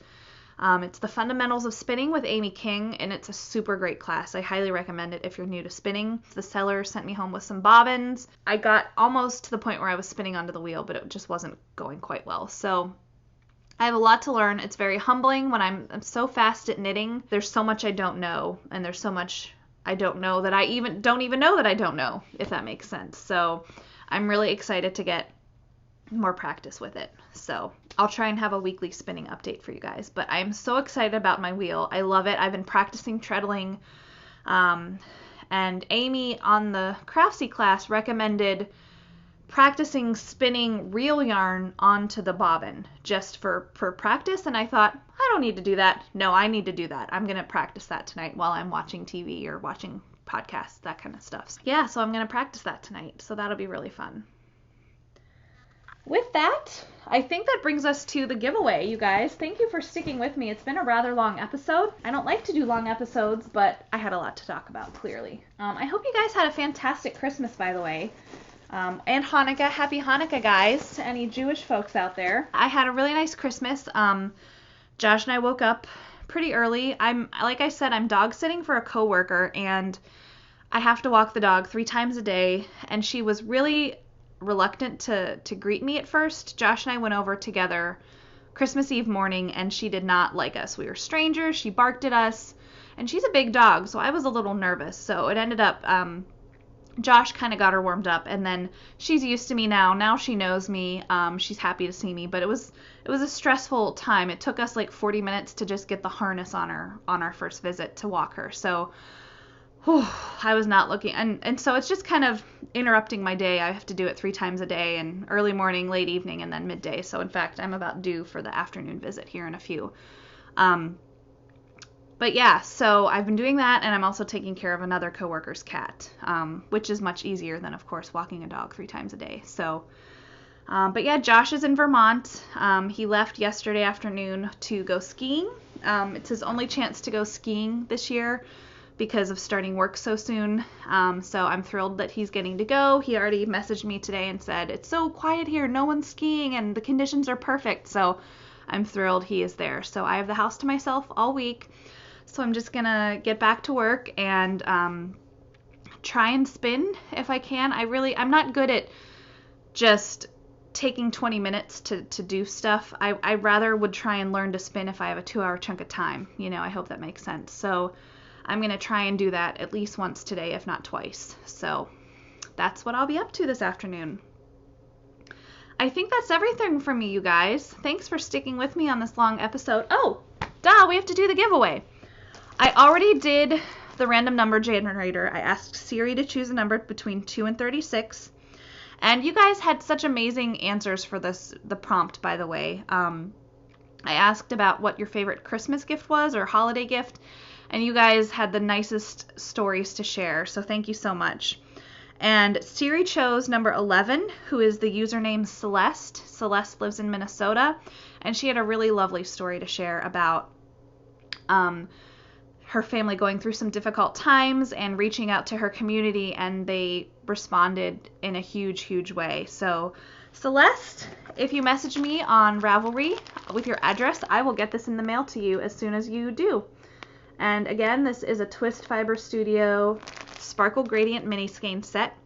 It's the Fundamentals of Spinning with Amy King, and it's a super great class. I highly recommend it if you're new to spinning. The seller sent me home with some bobbins. I got almost to the point where I was spinning onto the wheel, but it just wasn't going quite well. So I have a lot to learn. It's very humbling when I'm so fast at knitting. There's so much I don't know, and there's so much I don't know that I don't even know that I don't know, if that makes sense. So I'm really excited to get more practice with it. So I'll try and have a weekly spinning update for you guys. But I'm so excited about my wheel. I love it. I've been practicing treadling. And Amy on the Craftsy class recommended practicing spinning real yarn onto the bobbin just for practice. And I thought, I don't need to do that. No, I need to do that. I'm going to practice that tonight while I'm watching TV or watching podcasts, that kind of stuff. Yeah, so I'm going to practice that tonight. So that'll be really fun. With that, I think that brings us to the giveaway, you guys. Thank you for sticking with me. It's been a rather long episode. I don't like to do long episodes, but I had a lot to talk about, clearly. I hope you guys had a fantastic Christmas, by the way. And Hanukkah. Happy Hanukkah, guys, to any Jewish folks out there. I had a really nice Christmas. Josh and I woke up pretty early. Like I said, I'm dog sitting for a coworker, and I have to walk the dog 3 times a day, and she was really reluctant to greet me at first. Josh and I went over together Christmas Eve morning, and she did not like us. We were strangers. She barked at us, and she's a big dog, so I was a little nervous. So it ended up Josh kind of got her warmed up, and then she's used to me now. Now she knows me. She's happy to see me, but it was a stressful time. It took us like 40 minutes to just get the harness on her on our first visit to walk her. So I was not looking, and so it's just kind of interrupting my day. I have to do it 3 times a day, and early morning, late evening, and then midday. So in fact, I'm about due for the afternoon visit here in a few. But yeah, so I've been doing that, and I'm also taking care of another coworker's cat, which is much easier than, of course, walking a dog 3 times a day. So, but yeah, Josh is in Vermont. He left yesterday afternoon to go skiing. It's his only chance to go skiing this year because of starting work so soon. So I'm thrilled that he's getting to go. He already messaged me today and said, it's so quiet here, no one's skiing, and the conditions are perfect. So I'm thrilled he is there. So I have the house to myself all week. So I'm just going to get back to work and try and spin if I can. I'm not good at just taking 20 minutes to do stuff. I rather would try and learn to spin if I have a 2-hour chunk of time. I hope that makes sense. So I'm going to try and do that at least once today, if not twice. So that's what I'll be up to this afternoon. I think that's everything from me, you guys. Thanks for sticking with me on this long episode. Oh, we have to do the giveaway. I already did the random number generator. I asked Siri to choose a number between 2 and 36. And you guys had such amazing answers for the prompt, by the way. I asked about what your favorite Christmas gift was or holiday gift, and you guys had the nicest stories to share, so thank you so much. And Siri chose number 11, who is the username Celeste. Celeste lives in Minnesota, and she had a really lovely story to share about her family going through some difficult times and reaching out to her community, and they responded in a huge, huge way. So Celeste, if you message me on Ravelry with your address, I will get this in the mail to you as soon as you do. And again, this is a Twist Fiber Studio Sparkle Gradient Mini Skein set.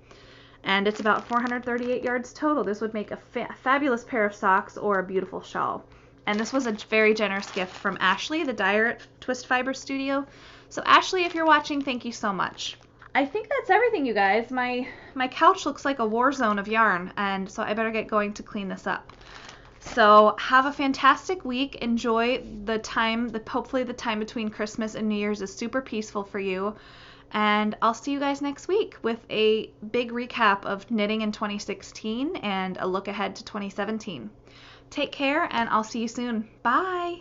And it's about 438 yards total. This would make a fabulous pair of socks or a beautiful shawl. And this was a very generous gift from Ashley, the dyer at Twist Fiber Studio. So Ashley, if you're watching, thank you so much. I think that's everything, you guys. My couch looks like a war zone of yarn, and so I better get going to clean this up. So have a fantastic week. Enjoy the time. Hopefully the time between Christmas and New Year's is super peaceful for you. And I'll see you guys next week with a big recap of knitting in 2016 and a look ahead to 2017. Take care, and I'll see you soon. Bye!